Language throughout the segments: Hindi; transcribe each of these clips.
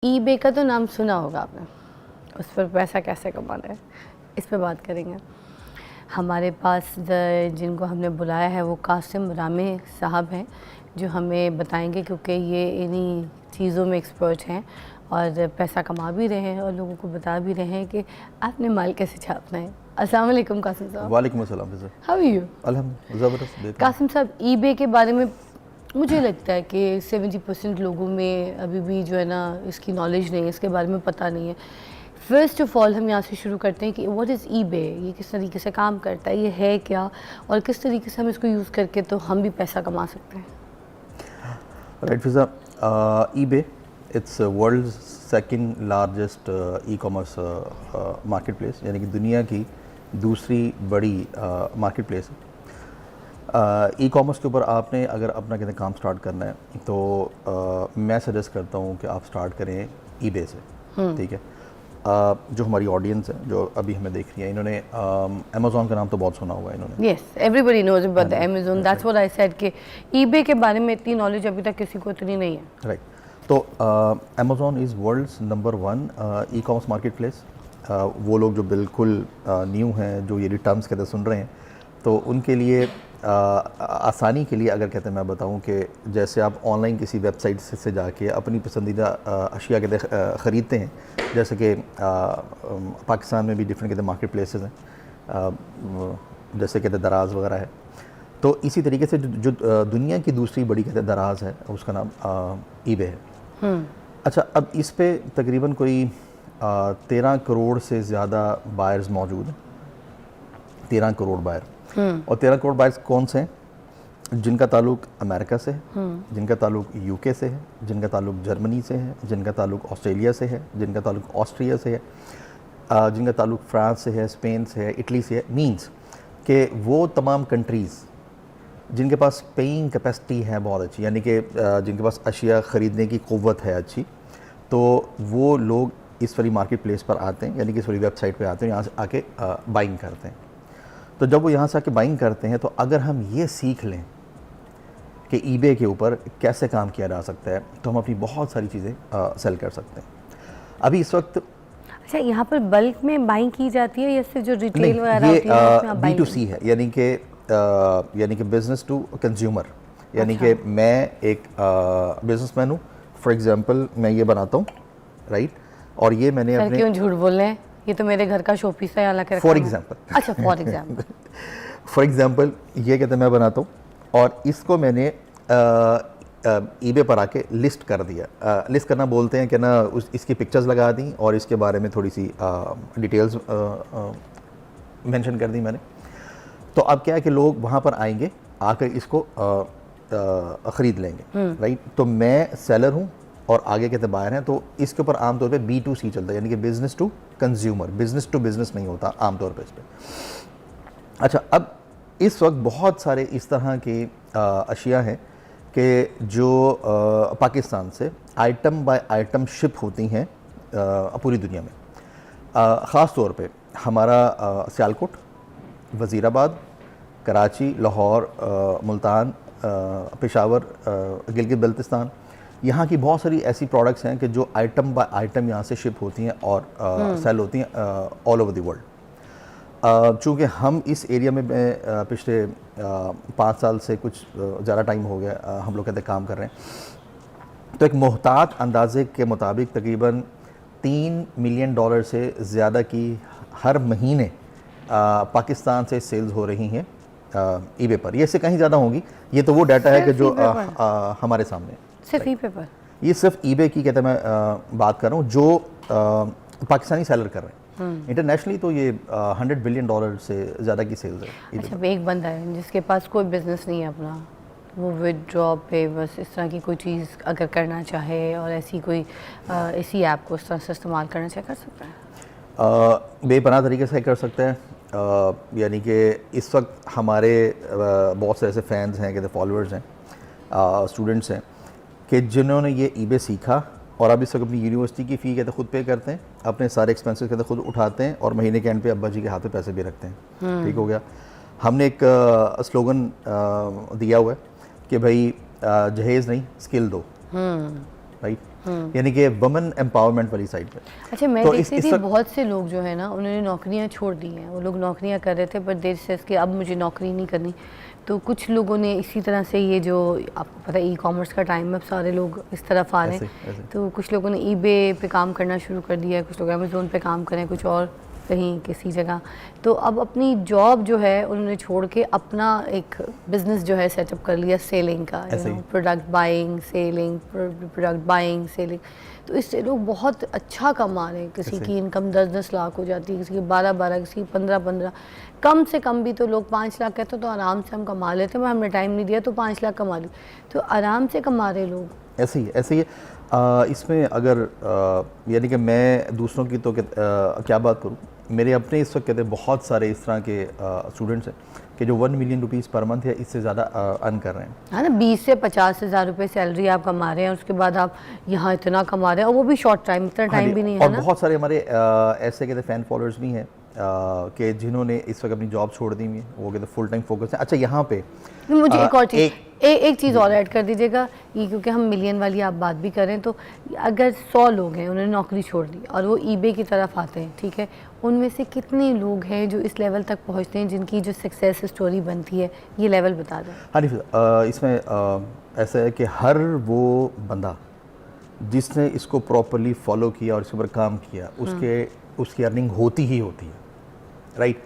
ईबे का तो नाम सुना होगा आपने, उस पर पैसा कैसे कमाना है, इस पे बात करेंगे। हमारे पास जिनको हमने बुलाया है वो कासिम रामे साहब हैं, जो हमें बताएंगे, क्योंकि ये इन्हीं चीज़ों में एक्सपर्ट हैं और पैसा कमा भी रहे हैं और लोगों को बता भी रहे हैं कि आपने माल कैसे छापना है। अस्सलाम वालेकुम कासिम साहब। वालेकुम अस्सलाम। How are you? अल्हम्दुलिल्लाह ज़बरदस्त। कासिम साहब, ईबे के बारे में मुझे लगता है कि 70% लोगों में अभी भी जो है ना इसकी नॉलेज नहीं है, इसके बारे में पता नहीं है। फ़र्स्ट ऑफ़ ऑल हम यहाँ से शुरू करते हैं कि व्हाट इज़ ईबे, ये किस तरीके से काम करता है, ये है क्या और किस तरीके से हम इसको यूज़ करके तो हम भी पैसा कमा सकते हैं। Right Fiza, eBay it's world second largest E commerce market place, यानी कि दुनिया की दूसरी बड़ी मार्केट प्लेस है। ई कॉमर्स के ऊपर आपने अगर अपना कहते काम स्टार्ट करना है तो मैं सजेस्ट करता हूँ कि आप स्टार्ट करें ईबे से। ठीक है। जो हमारी ऑडियंस है जो अभी हमें देख रही है, इन्होंने अमेज़ॉन का नाम तो बहुत सुना होगा इन्होंने। Yes, everybody knows about the Amazon, that's what I said कि ईबे के बारे में इतनी नॉलेज अभी तक किसी को इतनी नहीं है। राइट। तो Amazon is world's number 1 e commerce marketplace. वो लोग जो बिल्कुल न्यू हैं, जो ये टर्म्स कहते सुन रहे हैं, तो उनके लिए आसानी के लिए अगर कहते हैं मैं बताऊं कि जैसे आप ऑनलाइन किसी वेबसाइट से जाके अपनी पसंदीदा अशिया कहते ख़रीदते हैं, जैसे कि पाकिस्तान में भी डिफरेंट कहते मार्केट प्लेसेस हैं, जैसे कहते दराज वगैरह है। तो इसी तरीके से जो दुनिया की दूसरी बड़ी कहते दराज है, उसका नाम ईबे है। अच्छा, अब इस पे तकरीबन कोई 13 करोड़ से ज़्यादा बायर्स मौजूद हैं। 13 करोड़ बायर। और 13 करोड़ बायर्स कौन से हैं? जिनका ताल्लुक अमेरिका से है, जिनका ताल्लुक यूके से है, जिनका ताल्लुक जर्मनी से है, जिनका ताल्लुक ऑस्ट्रेलिया से है, जिनका ताल्लुक ऑस्ट्रिया से है, जिनका ताल्लुक फ्रांस से है, स्पेन से है, इटली से है। मींस कि वो तमाम कंट्रीज़ जिनके पास पेइंग कैपेसिटी है बहुत अच्छी, यानी कि जिनके पास अशिया ख़रीदने की क़ुव्वत है अच्छी, तो वो लोग इस वाली मार्केट प्लेस पर आते हैं, यानी कि इस वाली वेबसाइट पर आते हैं, यहाँ से आके बाइंग करते हैं। तो जब वो यहाँ से आके बाइंग करते हैं, तो अगर हम ये सीख लें कि ईबे के ऊपर कैसे काम किया जा सकता है, तो हम अपनी बहुत सारी चीज़ें सेल कर सकते हैं। अभी इस वक्त अच्छा, यहाँ पर बल्क में बाइंग की जाती है या सिर्फ जो रिटेल वगैरह होती है उसमें आप बाइंग? B2C है, यानी कि बिज़नेस टू कंज्यूमर। यानी कि मैं एक बिज़नेसमैन हूँ, फॉर एग्ज़ाम्पल मैं ये बनाता हूँ, राइट, और ये मैंने सर अपने क्यों झूठ बोल रहे हैं, ये तो मेरे घर का शोपीस है, यहाँ लगा फॉर एग्ज़ाम्पल। अच्छा, फॉर एग्ज़ाम्पल ये कहते हैं मैं बनाता हूँ और इसको मैंने ईबे पर आके लिस्ट कर दिया। लिस्ट करना बोलते हैं कि ना, इसकी पिक्चर्स लगा दी और इसके बारे में थोड़ी सी डिटेल्स मेंशन कर दी मैंने। तो अब क्या है कि लोग वहाँ पर आएंगे, आकर इसको ख़रीद लेंगे, राइट। तो मैं सेलर हूँ और आगे कहते बायर हैं, तो इसके ऊपर आमतौर पे B2C चलता है, यानी कि business to consumer, business to business नहीं होता आमतौर पे इस पर। अच्छा, अब इस वक्त बहुत सारे इस तरह के अशिया हैं कि जो पाकिस्तान से आइटम बाय आइटम शिप होती हैं पूरी दुनिया में। ख़ास तौर पे हमारा सियालकोट, वज़ीराबाद, कराची, लाहौर, मुल्तान, पेशावर, गिलगित बल्तिस्तान, यहाँ की बहुत सारी ऐसी प्रोडक्ट्स हैं कि जो आइटम बाय आइटम यहाँ से शिप होती हैं और सेल होती हैं ऑल ओवर द वर्ल्ड। चूँकि हम इस एरिया में पिछले 5 साल से कुछ ज़्यादा टाइम हो गया हम लोग कहते काम कर रहे हैं, तो एक मोहतात अंदाजे के मुताबिक तकरीबन $3 मिलियन से ज़्यादा की हर महीने पाकिस्तान से सेल्स हो रही हैं ईबे पर। ये इससे कहीं ज़्यादा होंगी, ये तो वो डाटा है कि जो हमारे सामने। सिर्फ ईबे पर? ये सिर्फ ईबे की कहते मैं बात कर रहा हूँ, जो पाकिस्तानी सेलर कर रहे हैं। इंटरनेशनली तो ये $100 बिलियन से ज़्यादा की सेल्स है। अच्छा, एक बंदा है जिसके पास कोई बिजनेस नहीं है अपना, वो विदड्रॉ पे बस इस तरह की कोई चीज़ अगर करना चाहे और ऐसी कोई इसी ऐप को इस तरह से इस्तेमाल करना चाहे, कर सकता है? बेपनाह तरीके से कर सकते हैं। यानी कि इस वक्त हमारे बहुत से ऐसे फैंस हैं, कहते फॉलोअर्स हैं, स्टूडेंट्स हैं कि जिन्होंने ये ईबे सीखा और अब इस वक्त अपनी यूनिवर्सिटी की फ़ी कहते खुद पे करते हैं, अपने सारे एक्सपेंसेस कहते खुद उठाते हैं और महीने के एंड पे अब्बा जी के हाथ में पैसे भी रखते हैं। ठीक हो गया। हमने एक स्लोगन दिया हुआ है कि भाई जहेज़ नहीं, स्किल दो, राइट। यानी कि वुमेन एम्पावरमेंट वाली साइड पे। अच्छा, मैं तो देखती थी बहुत से लोग जो है ना, उन्होंने नौकरियां छोड़ दी हैं। वो लोग नौकरियां कर रहे थे पर देर से कि अब मुझे नौकरी नहीं करनी। तो कुछ लोगों ने इसी तरह से, ये जो आपको पता है ई कॉमर्स का टाइम है, अब सारे लोग इस तरफ आ रहे हैं, तो कुछ लोगों ने ईबे पे काम करना शुरू कर दिया है, कुछ लोग अमेज़ोन पे काम करें, कुछ और कहीं किसी जगह। तो अब अपनी जॉब जो है उन्होंने छोड़ के अपना एक बिज़नेस जो है सेटअप कर लिया सेलिंग का, product buying selling, product buying selling. तो इससे लोग बहुत अच्छा कमा रहे हैं। किसी की इनकम 10-10 लाख हो जाती है, किसी की 12-12, किसी की 15-15, कम से कम भी तो लोग 5 लाख कहते तो आराम से हम कमा लेते हैं। हमने टाइम नहीं दिया तो 5 लाख कमा ली, तो आराम से कमा रहे लोग। ऐसे ही इसमें अगर यानी कि मैं दूसरों की तो क्या बात करूं, मेरे अपने इस वक्त कहते हैं बहुत सारे इस तरह के स्टूडेंट्स हैं कि जो 1 मिलियन रुपीज़ पर मंथ या इससे ज़्यादा अर्न कर रहे हैं। हाँ ना, 20 से 50 हज़ार रुपये सैलरी आप कमा रहे हैं, उसके बाद आप यहाँ इतना कमा रहे हैं, और वो भी शॉर्ट टाइम, इतना टाइम भी नहीं है और ना। बहुत सारे हमारे ऐसे कहते फ़ैन फॉलोअर्स भी हैं कि जिन्होंने इस वक्त अपनी जॉब छोड़ दी हुई है, वो कहते फुल टाइम फोकस है। अच्छा, यहाँ पे मुझे एक और चीज़, एक चीज़ और ऐड कर दीजिएगा ये, क्योंकि हम मिलियन वाली आप बात भी करें, तो अगर 100 लोग हैं उन्होंने नौकरी छोड़ दी और वो ईबे की तरफ आते हैं, ठीक है, उनमें से कितने लोग हैं जो इस लेवल तक पहुंचते हैं जिनकी जो सक्सेस स्टोरी बनती है, ये लेवल बता दें। हाँ, इसमें ऐसा है कि हर वो बंदा जिसने इसको प्रॉपरली फॉलो किया और इसके ऊपर काम किया, उसकी अर्निंग होती ही होती है, राइट।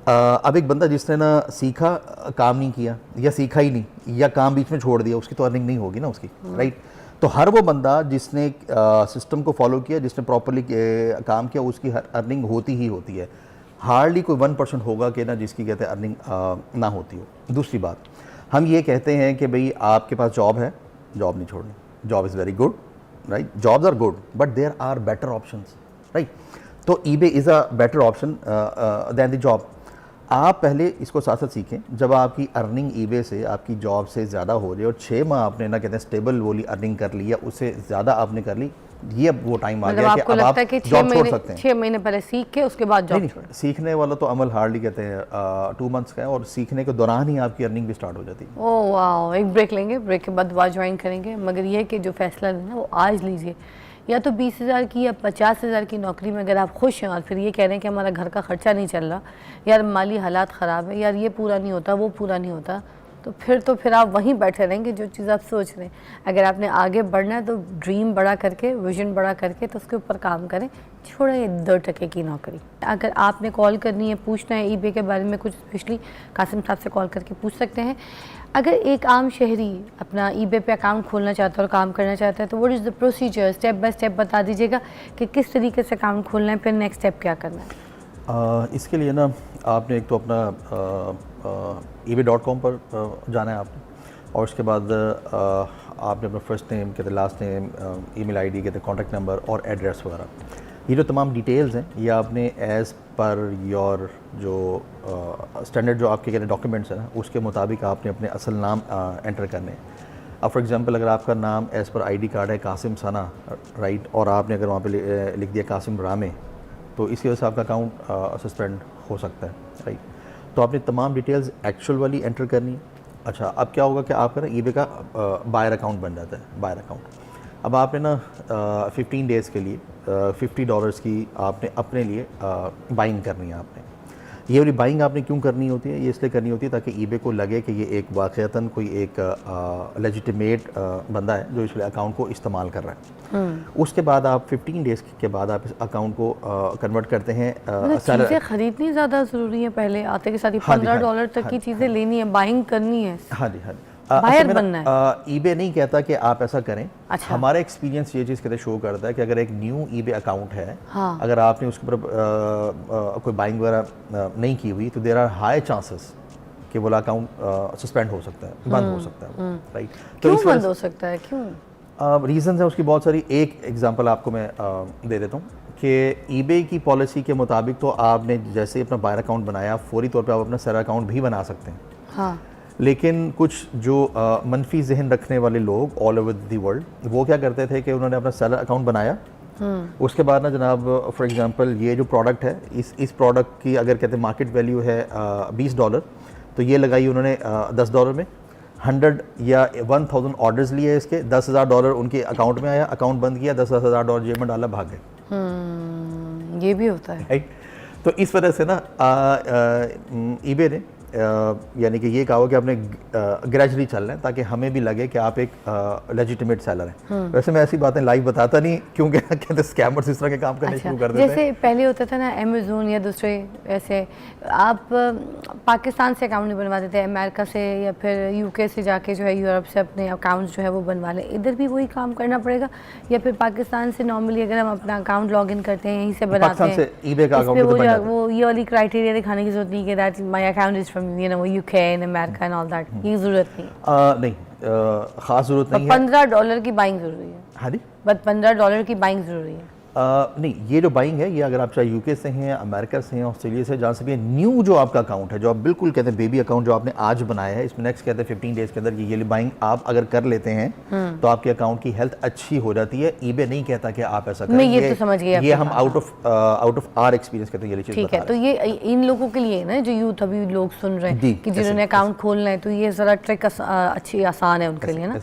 अब एक बंदा जिसने ना सीखा, काम नहीं किया, या सीखा ही नहीं, या काम बीच में छोड़ दिया, उसकी तो अर्निंग नहीं होगी ना उसकी, राइट। तो हर वो बंदा जिसने सिस्टम को फॉलो किया, जिसने प्रॉपरली काम किया, उसकी अर्निंग होती ही होती है। हार्डली कोई 1% होगा कि ना जिसकी कहते हैं अर्निंग ना होती हो। दूसरी बात, हम ये कहते हैं कि भाई आपके पास जॉब है, जॉब नहीं छोड़नी, job is very good, right, jobs are good, but there are better options, right. तो eBay is a better option than the job. आप पहले इसको साथ साथ सीखें। जब आपकी अर्निंग ईबे से, आपकी जॉब से ज़्यादा हो जाए और 6 माह आपने ना कहते हैं स्टेबल वाली अर्निंग कर ली, या उससे ज़्यादा आपने कर ली, ये अब वो टाइम आ गया कि अब आप जॉब छोड़ सकते हैं। 6 महीने पहले सीख के उसके बाद जॉब छोड़। सीखने वाला तो अमल हार्डली कहते हैं 2 मंथ्स का है, और सीखने के दौरान ही आपकी अर्निंग भी स्टार्ट हो जाती है। ओह वाह, एक ब्रेक लेंगे, ब्रेक के बाद दोबारा ज्वाइन करेंगे। मगर ये कि जो फैसला लेना वो आज लीजिए, या तो 20,000 की या 50,000 की नौकरी में अगर आप खुश हैं और फिर ये कह रहे हैं कि हमारा घर का खर्चा नहीं चल रहा, यार माली हालात ख़राब है, यार ये पूरा नहीं होता, वो पूरा नहीं होता, तो फिर आप वहीं बैठे रहेंगे जो चीज़ आप सोच रहे हैं। अगर आपने आगे बढ़ना है तो ड्रीम बड़ा करके, विजन बड़ा करके, तो उसके ऊपर काम करें, छोड़े 2 टके की नौकरी। अगर आपने कॉल करनी है, पूछना है ईबे के बारे में कुछ, स्पेशली कासिम साहब से कॉल करके पूछ सकते हैं। अगर एक आम शहरी अपना ईबे पे अकाउंट खोलना चाहता है और काम करना चाहता है, तो what is the procedure, step by step बता दीजिएगा कि किस तरीके से अकाउंट खोलना है, फिर नेक्स्ट स्टेप क्या करना है। इसके लिए ना आपने एक तो अपना ebay.com पर जाना है आपने, और उसके बाद आपने अपना फर्स्ट नेम, कहते लास्ट नेम, ईमेल आईडी, कहते कॉन्टैक्ट नंबर और एड्रेस वगैरह, ये जो तमाम डिटेल्स हैं, ये आपने एज़ पर योर जो स्टैंडर्ड जो आपके कहते डॉक्यूमेंट्स हैं ना, उसके मुताबिक आपने अपने असल नाम एंटर करने हैं। अब फॉर एग्जांपल अगर आपका नाम एज़ पर आईडी कार्ड है कासिम सना, राइट, और आपने अगर वहाँ पे लिख दिया कासिम रामे, तो इसकी वजह से आपका अकाउंट सस्पेंड हो सकता है, राइट। तो आपने तमाम डिटेल्स एक्चुअल वाली एंटर करनी है। अच्छा, अब क्या होगा कि आपका ना ईबे का बायर अकाउंट बन जाता है, बायर अकाउंट। अब आपने ना 15 डेज़ के लिए $50 की आपने अपने लिए बाइंग करनी है। आपने ये वाली बाइंग आपने क्यों करनी होती है? ये इसलिए करनी होती है ताकि ईबे को लगे कि ये एक वाक़तन कोई एक लेजिटिमेट बंदा है जो इस अकाउंट को इस्तेमाल कर रहा है। उसके बाद आप 15 डेज़ के बाद आप इस अकाउंट को कन्वर्ट करते हैं। चीज़ें खरीदनी ज़्यादा ज़रूरी है, पहले आते के साथ ही $15 तक की चीज़ें लेनी है, बाइंग करनी है। हाँ जी, हाँ जी, बायर बनना है। ईबे नहीं कहता कि आप ऐसा करें। अच्छा। हमारा एक्सपीरियंस ये चीज़ कहते शो करता है कि अगर एक न्यू ईबे अकाउंट है, हाँ। अगर आपने उसके ऊपर कोई बाइंग वगैरह नहीं की हुई, तो देयर आर हाई चांसेस कि वो अकाउंट सस्पेंड हो सकता है, बंद हो सकता है, राइट। तो क्यों बंद हो सकता है, क्यों? रीज़न है उसकी बहुत सारी। एक एग्जांपल आपको मैं दे देता हूँ कि ईबे की पॉलिसी के मुताबिक तो आपने जैसे अपना बायर अकाउंट बनाया, फौरी तौर पे आप अपना सेलर अकाउंट भी बना सकते हैं। हाँ। लेकिन कुछ जो मनफी जहन रखने वाले लोग ऑल ओवर द वर्ल्ड, वो क्या करते थे कि उन्होंने अपना सेलर अकाउंट बनाया, उसके बाद ना जनाब फॉर एग्जांपल ये जो प्रोडक्ट है, इस प्रोडक्ट की अगर कहते हैं मार्केट वैल्यू है $20, तो ये लगाई उन्होंने $10 में। 100 या 1000 ऑर्डर्स लिए इसके, $10,000 उनके अकाउंट में आया, अकाउंट बंद किया, $10,000 जेब में डाला, भाग गए। ये भी होता है। राइट। तो इस वजह से ना ईबे ने यानी कि ये कहा कि आपने ग्रेजुअली चल रहे हैं ताकि हमें भी लगे कि आप एक लेजिटिमेट सेलर हैं। वैसे मैं ऐसी बातें लाइव बताता नहीं क्योंकि कहते स्कैमर्स इस तरह के काम करने शुरू कर देते हैं। जैसे पहले होता था ना अमेज़ोन या दूसरे ऐसे, आप पाकिस्तान से अकाउंट नहीं बनवाते थे, अमेरिका से या फिर यूके से जाके जो है यूरोप से अपने अकाउंट जो है वो बनवा लें। इधर भी वही काम करना पड़ेगा या फिर पाकिस्तान से नॉर्मली अगर हम अपना अकाउंट लॉग इन करते हैं यहीं से बनाते हैं, ईबे का अकाउंट वो ये वाली क्राइटेरिया दिखाने की जरूरत नहीं कि that my account is from UK and America and all that, ये जरूरत नहीं। नहीं, खास जरूरत नहीं है। $15 की बाइंग जरूरी है। हाँ जी, बट $15 की बाइंग जरूरी है। नहीं, ये जो बाइंग है ये अगर आप चाहे यूके से हैं, अमेरिका से हैं, ऑस्ट्रेलिया से, जहाँ से भी है, न्यू जो आपका अकाउंट है, जो आप बिल्कुल कहते हैं बेबी अकाउंट जो आपने आज बनाया है, इसमें नेक्स्ट कहते हैं 15 डेज के अंदर ये बाइंग आप अगर कर लेते हैं तो आपके अकाउंट की हेल्थ अच्छी हो जाती है। ईबे नहीं कहता कि आप ऐसा करें, ये तो समझ गई, ये हम आउट ऑफ आवर एक्सपीरियंस कहते हैं ये चीज़। ठीक है, तो ये इन लोगों के लिए ना जो यूथ अभी लोग सुन रहे हैं कि जिन्होंने अकाउंट खोलना है, तो ये ज़रा ट्रिक अच्छी आसान है उनके लिए ना।